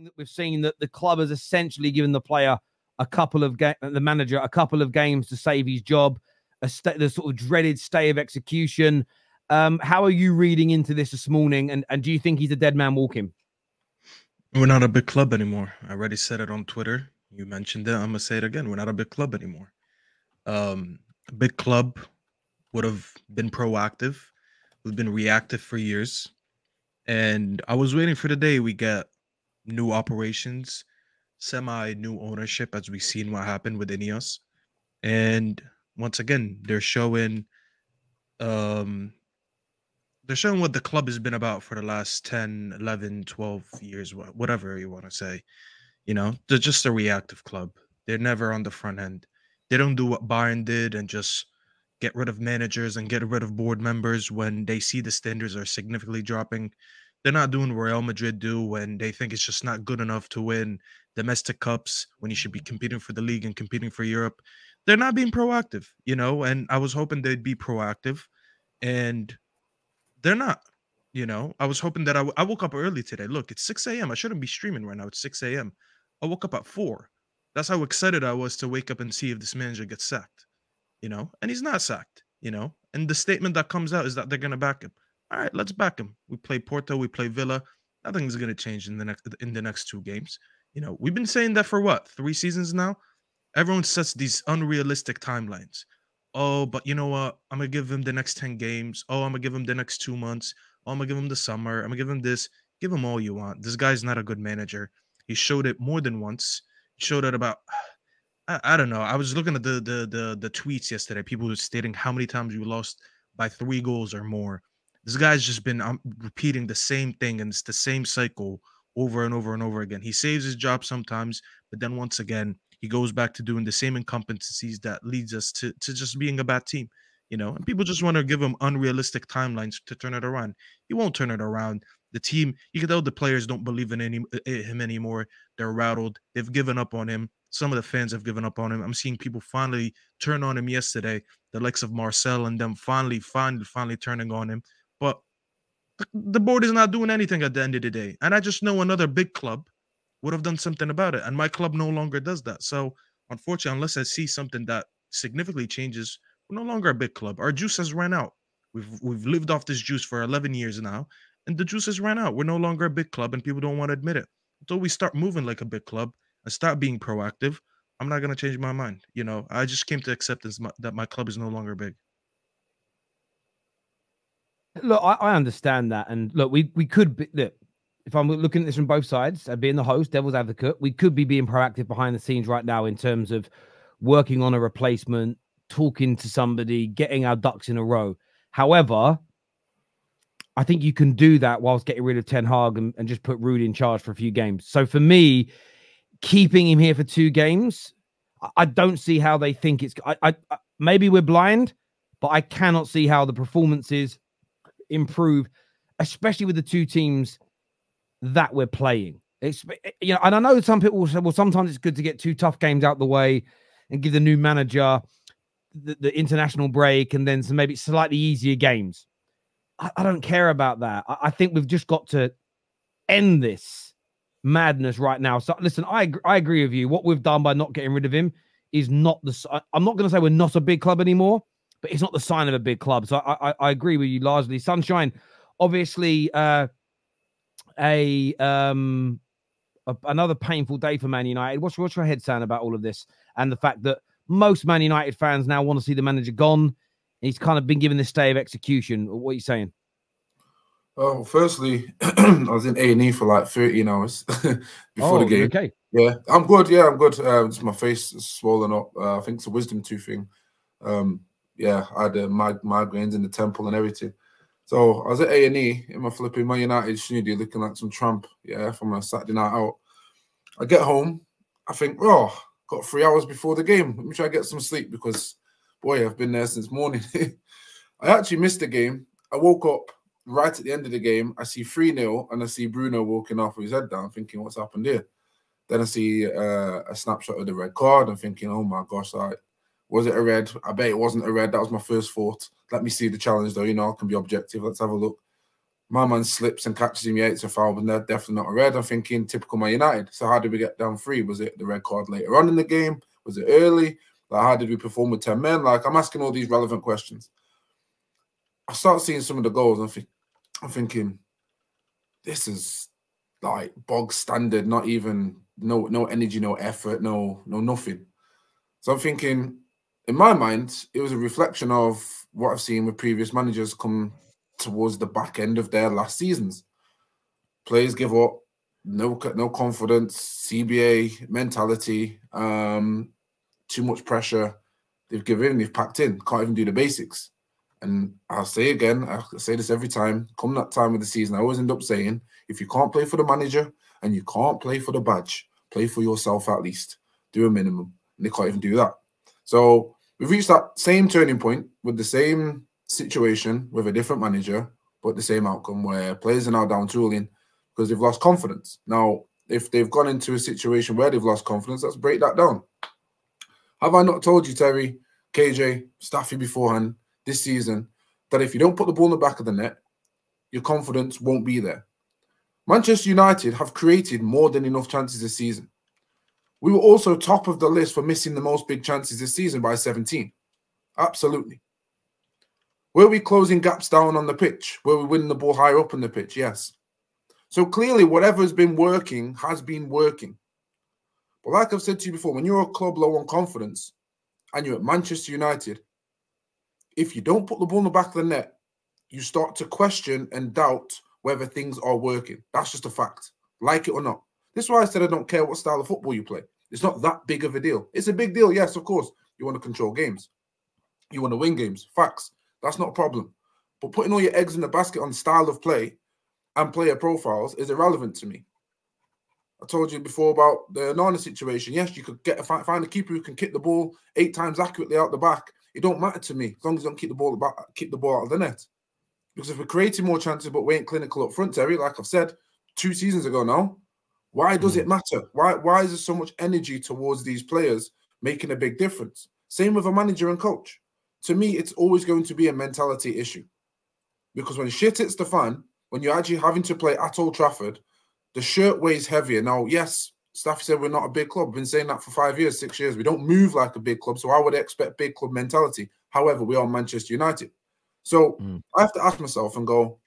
that we've seen that the club has essentially given the player the manager a couple of games to save his job, the sort of dreaded stay of execution. How are you reading into this morning? And do you think he's a dead man walking? We're not a big club anymore. I already said it on Twitter. You mentioned it. I'm gonna say it again. We're not a big club anymore. A big club would have been proactive. We've been reactive for years. And I was waiting for the day we get new operations, semi new ownership, as we've seen what happened with Ineos. And once again, um they're showing what the club has been about for the last 10, 11, 12 years, whatever you want to say. They're just a reactive club. They're never on the front end. They don't do what Bayern did and just get rid of managers and get rid of board members when they see the standards are significantly dropping. They're not doing what Real Madrid do when they think it's just not good enough to win domestic cups when you should be competing for the league and competing for Europe. They're not being proactive, and I was hoping they'd be proactive, and they're not. I was hoping that I woke up early today. Look, it's 6 a.m. I shouldn't be streaming right now. It's 6 a.m. I woke up at 4. That's how excited I was to wake up and see if this manager gets sacked, and he's not sacked, and the statement that comes out is that they're going to back him. All right, let's back him. We play Porto, we play Villa. Nothing's going to change in the next 2 games. We've been saying that for what, 3 seasons now? Everyone sets these unrealistic timelines. Oh, but you know what? I'm going to give him the next 10 games. Oh, I'm going to give him the next 2 months. Oh, I'm going to give him the summer. I'm going to give him this. Give him all you want. This guy's not a good manager. He showed it more than once. He showed it about, I don't know. I was looking at the tweets yesterday. People were stating how many times we lost by 3 goals or more. This guy's just been repeating the same thing, and it's the same cycle over and over and over again. He saves his job sometimes, but then once again, he goes back to doing the same incompetencies that leads us to just being a bad team, and people just want to give him unrealistic timelines to turn it around. He won't turn it around. The team, you can tell the players don't believe in him anymore. They're rattled. They've given up on him. Some of the fans have given up on him. I'm seeing people finally turn on him yesterday, the likes of Marcel and them finally turning on him. But the board is not doing anything at the end of the day. And I just know another big club would have done something about it. And my club no longer does that. So, unfortunately, unless I see something that significantly changes, we're no longer a big club. Our juice has run out. We've lived off this juice for 11 years now, and the juice has run out. We're no longer a big club, and people don't want to admit it. Until we start moving like a big club and start being proactive, I'm not going to change my mind. I just came to acceptance that my club is no longer big. Look, I understand that. And look, we could be, look, if I'm looking at this from both sides, being the host, devil's advocate, we could be being proactive behind the scenes right now in terms of working on a replacement, talking to somebody, getting our ducks in a row. However, I think you can do that whilst getting rid of Ten Hag and just put Ruud in charge for a few games. So for me, keeping him here for 2 games, I don't see how they think it's... maybe we're blind, but I cannot see how the performances improve, especially with the 2 teams that we're playing. It's, and I know some people will say, well, sometimes it's good to get 2 tough games out the way and give the new manager the international break and then some maybe slightly easier games. I don't care about that. I think we've just got to end this madness right now. So listen, I agree with you. What we've done by not getting rid of him is not the... I'm not going to say we're not a big club anymore, but it's not the sign of a big club. So I agree with you largely. Sunshine, obviously, another painful day for Man United. What's your head saying about all of this and the fact that most Man United fans now want to see the manager gone? He's kind of been given this stay of execution. What are you saying? Oh, firstly, I was in A&E for like 13 hours before the game. Okay. Yeah, I'm good. Yeah, I'm good. Just my face is swollen up. I think it's a wisdom tooth thing. Yeah, I had migraines in the temple and everything. So I was at A&E in my flipping Man United studio looking like some tramp, yeah, from a Saturday night out. I get home, I think, oh, got 3 hours before the game. Let me try to get some sleep because, boy, I've been there since morning. I actually missed the game. I woke up right at the end of the game. I see 3-0 and I see Bruno walking off with his head down thinking, what's happened here? Then I see a snapshot of the red card and thinking, oh my gosh, was it a red? I bet it wasn't a red. That was my first thought. Let me see the challenge though, I can be objective. Let's have a look. My man slips and catches him. Yeah, it's a foul, but they're definitely not a red. I'm thinking typical Man United. So how did we get down 3? Was it the red card later on in the game? Was it early? Like, how did we perform with 10 men? Like, I'm asking all these relevant questions. I start seeing some of the goals. I'm thinking, this is like bog standard, not even no energy, no effort, no nothing. So I'm thinking, in my mind, it was a reflection of what I've seen with previous managers come towards the back end of their last seasons. Players give up, no confidence, CBA mentality, too much pressure. They've given, they've packed in, can't even do the basics. And I'll say again, I say this every time, come that time of the season, I always end up saying, if you can't play for the manager and you can't play for the badge, play for yourself at least. Do a minimum. And they can't even do that. So we've reached that same turning point with the same situation with a different manager, but the same outcome where players are now down tooling because they've lost confidence. Now, if they've gone into a situation where they've lost confidence, let's break that down. Have I not told you, Terry, KJ, Staffy beforehand, this season, that if you don't put the ball in the back of the net, your confidence won't be there? Manchester United have created more than enough chances this season. We were also top of the list for missing the most big chances this season by 17. Absolutely. Were we closing gaps down on the pitch? Were we winning the ball higher up on the pitch? Yes. So clearly, whatever has been working has been working. But like I've said to you before, when you're a club low on confidence and you're at Manchester United, if you don't put the ball in the back of the net, you start to question and doubt whether things are working. That's just a fact, like it or not. This is why I said I don't care what style of football you play. It's not that big of a deal. It's a big deal, yes, of course. You want to control games. You want to win games. Facts. That's not a problem. But putting all your eggs in the basket on style of play and player profiles is irrelevant to me. I told you before about the Nana situation. Yes, you could find a keeper who can kick the ball 8 times accurately out the back. It don't matter to me as long as you don't keep the ball out of the net. Because if we're creating more chances but we ain't clinical up front, Terry, like I've said 2 seasons ago now, why does it matter? Why is there so much energy towards these players making a big difference? Same with a manager and coach. To me, it's always going to be a mentality issue. Because when shit hits the fan, when you're actually having to play at Old Trafford, the shirt weighs heavier. Now, yes, Staff said we're not a big club. I've been saying that for 5 years, 6 years. We don't move like a big club, so I would expect big club mentality. However, we are Manchester United. So I have to ask myself and go,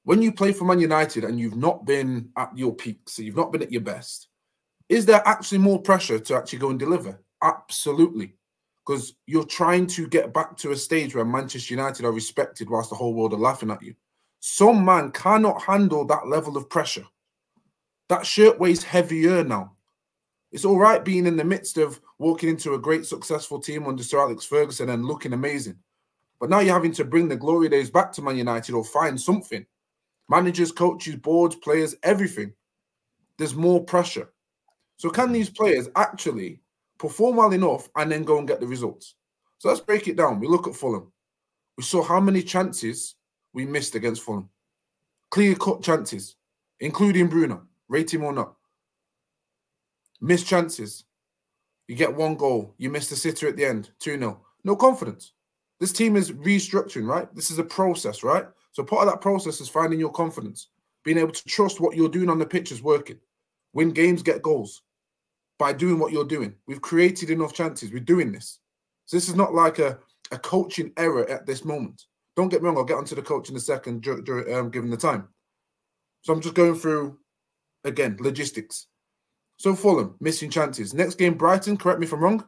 when you play for Man United and you've not been at your peak, so you've not been at your best, is there actually more pressure to actually go and deliver? Absolutely. Because you're trying to get back to a stage where Manchester United are respected whilst the whole world are laughing at you. Some man cannot handle that level of pressure. That shirt weighs heavier now. It's all right being in the midst of walking into a great successful team under Sir Alex Ferguson and looking amazing. But now you're having to bring the glory days back to Man United or find something. Managers, coaches, boards, players, everything. There's more pressure. So can these players actually perform well enough and then go and get the results? So let's break it down. We look at Fulham. We saw how many chances we missed against Fulham. Clear-cut chances, including Bruno. Rate him or not. Missed chances. You get 1 goal. You miss the sitter at the end. 2-0. No confidence. This team is restructuring, right? This is a process, right? So part of that process is finding your confidence. Being able to trust what you're doing on the pitch is working. Win games, get goals. By doing what you're doing. We've created enough chances. We're doing this. So this is not like a coaching error at this moment. Don't get me wrong. I'll get onto the coach in a second, given the time. So I'm just going through, again, logistics. So Fulham, missing chances. Next game, Brighton. Correct me if I'm wrong.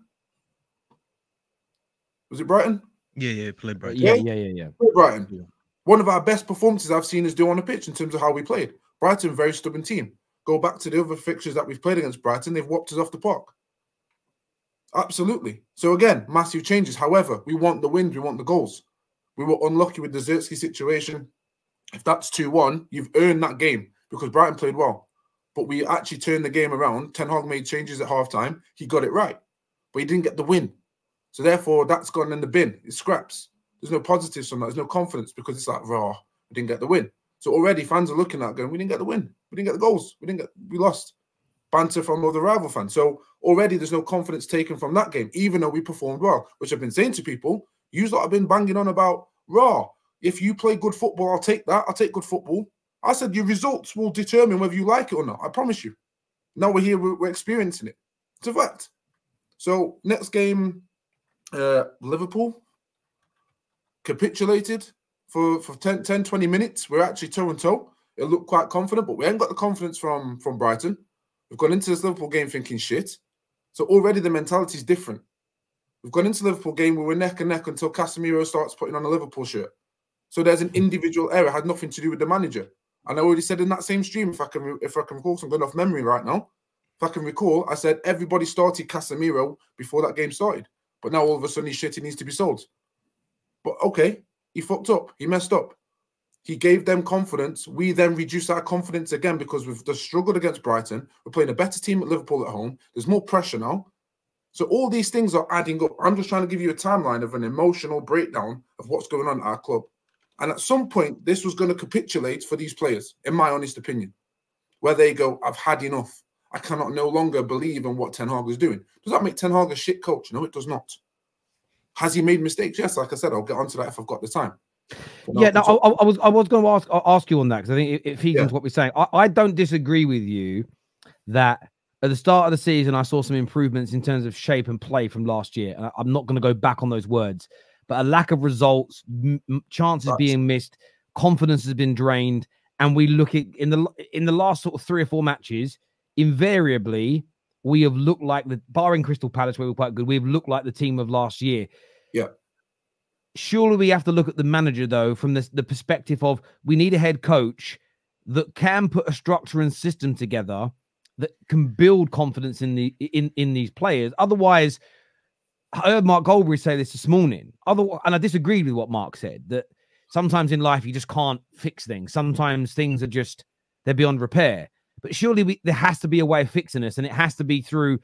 Was it Brighton? Yeah, played Brighton. Yeah. Brighton. Yeah. One of our best performances I've seen us do on the pitch in terms of how we played. Brighton, very stubborn team. Go back to the other fixtures that we've played against Brighton, they've whopped us off the park. Absolutely. So again, massive changes. However, we want the wins, we want the goals. We were unlucky with the Zirkzee situation. If that's 2-1, you've earned that game because Brighton played well. But we actually turned the game around. Ten Hag made changes at halftime. He got it right. But he didn't get the win. So therefore, that's gone in the bin. It's scraps. There's no positives from that. There's no confidence because it's like, raw, we didn't get the win. So already fans are looking at it going, we didn't get the win. We didn't get the goals. We lost. Banter from other rival fans. So already there's no confidence taken from that game, even though we performed well, which I've been saying to people, you lot have been banging on about raw. If you play good football, I'll take that. I'll take good football. I said your results will determine whether you like it or not. I promise you. Now we're here, we're experiencing it. It's a fact. So next game, Liverpool capitulated for 10, 20 minutes. We're actually toe-and-toe. It looked quite confident, but we ain't got the confidence from Brighton. We've gone into this Liverpool game thinking shit. So already the mentality is different. We've gone into the Liverpool game where we're neck and neck until Casemiro starts putting on a Liverpool shirt. So there's an individual error. It had nothing to do with the manager. And I already said in that same stream, if I can recall, so I'm going off memory right now. If I can recall, I said everybody started Casemiro before that game started. But now all of a sudden he's shit, he needs to be sold. But okay, he fucked up. He messed up. He gave them confidence. We then reduced our confidence again because we've just struggled against Brighton. We're playing a better team at Liverpool at home. There's more pressure now. So all these things are adding up. I'm just trying to give you a timeline of an emotional breakdown of what's going on at our club. And at some point, this was going to capitulate for these players, in my honest opinion, where they go, I've had enough. I cannot no longer believe in what Ten Hag is doing. Does that make Ten Hag a shit coach? No, it does not. Has he made mistakes? Yes, like I said, I'll get onto that if I've got the time. Yeah, no, I was going to ask you on that because I think it feeds into what we're saying. I don't disagree with you that at the start of the season, I saw some improvements in terms of shape and play from last year. And I'm not going to go back on those words, but a lack of results, chances being missed, confidence has been drained. And we look at in the last sort of 3 or 4 matches, invariably, we have looked like barring Crystal Palace, where we're quite good, we've looked like the team of last year. Yeah. Surely we have to look at the manager, though, from the perspective of we need a head coach that can put a structure and system together that can build confidence in these players. Otherwise, I heard Mark Goldberry say this morning. And I disagreed with what Mark said, that sometimes in life you just can't fix things. Sometimes things are just, they're beyond repair. But surely there has to be a way of fixing this, and it has to be through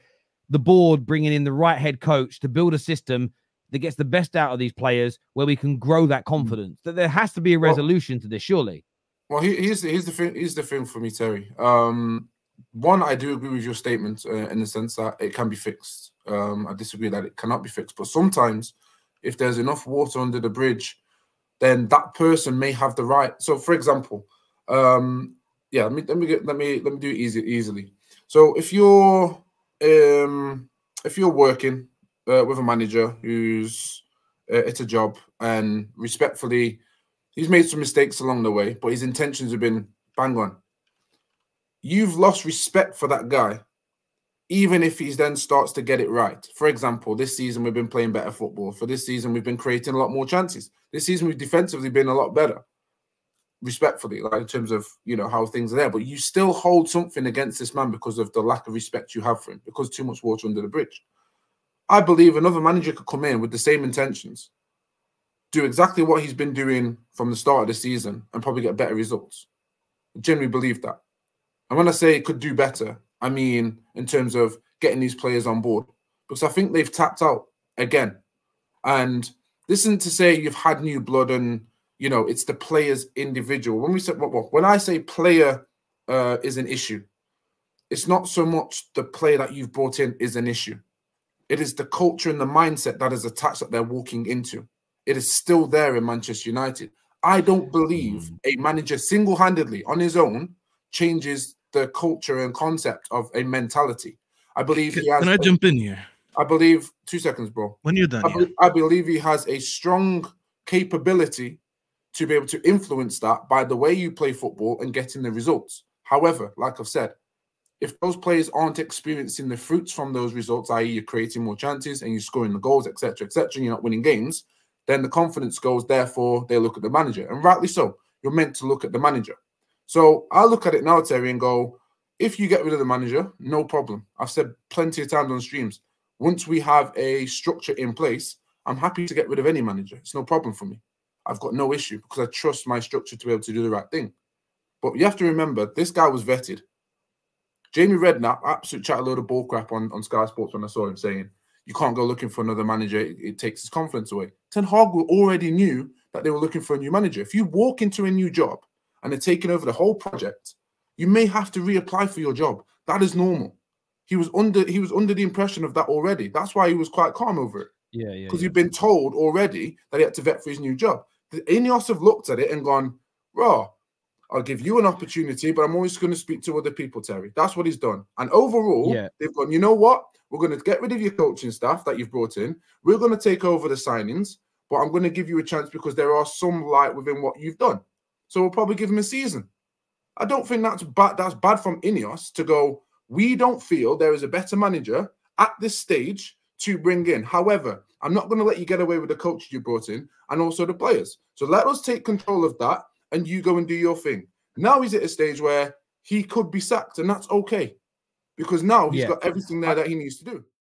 the board bringing in the right head coach to build a system that gets the best out of these players where we can grow that confidence. That there has to be a resolution to this, surely. Well, here's the thing for me, Terry. One, I do agree with your statement in the sense that it can be fixed. I disagree that it cannot be fixed. But sometimes, if there's enough water under the bridge, then that person may have the right. So, for example, let me do it easily. So, if you're working with a manager who's it's a job, and respectfully, he's made some mistakes along the way, but his intentions have been bang on. You've lost respect for that guy, even if he then starts to get it right. For example, this season we've been playing better football. For this season, we've been creating a lot more chances. This season we've defensively been a lot better, respectfully, like in terms of how things are there. But you still hold something against this man because of the lack of respect you have for him, because too much water under the bridge. I believe another manager could come in with the same intentions, do exactly what he's been doing from the start of the season, and probably get better results. I genuinely believe that. And when I say it could do better, I mean in terms of getting these players on board, because I think they've tapped out again. And this isn't to say you've had new blood and it's the player's individual. When I say player is an issue, it's not so much the player that you've brought in is an issue. It is the culture and the mindset that is attached that they're walking into. It is still there in Manchester United. I don't believe a manager single-handedly on his own changes the culture and concept of a mentality. I believe he has. Can I jump in here? I believe 2 seconds, bro. When you're done, I believe he has a strong capability to be able to influence that by the way you play football and getting the results. However, like I've said, if those players aren't experiencing the fruits from those results, i.e., you're creating more chances and you're scoring the goals, etc., and you're not winning games, then the confidence goes. Therefore, they look at the manager, and rightly so. You're meant to look at the manager. So I look at it now, Terry, and go, if you get rid of the manager, no problem. I've said plenty of times on streams, once we have a structure in place, I'm happy to get rid of any manager. It's no problem for me. I've got no issue because I trust my structure to be able to do the right thing. But you have to remember, this guy was vetted. Jamie Redknapp absolutely chatted a load of bull crap on Sky Sports when I saw him saying, you can't go looking for another manager. It takes his confidence away. Ten Hag already knew that they were looking for a new manager. If you walk into a new job and they're taking over the whole project, you may have to reapply for your job. That is normal. He was under the impression of that already. That's why he was quite calm over it. Yeah. Because he'd been told already that he had to vet for his new job. The Ineos have looked at it and gone, "Raw, I'll give you an opportunity, but I'm always going to speak to other people, Terry." That's what he's done. And overall, they've gone, you know what? We're going to get rid of your coaching staff that you've brought in. We're going to take over the signings, but I'm going to give you a chance because there are some light within what you've done. So we'll probably give him a season. I don't think that's bad. That's bad from Ineos to go, we don't feel there is a better manager at this stage to bring in. However, I'm not going to let you get away with the coaches you brought in and also the players. So let us take control of that and you go and do your thing. Now he's at a stage where he could be sacked, and that's okay because now he's got everything there that he needs to do.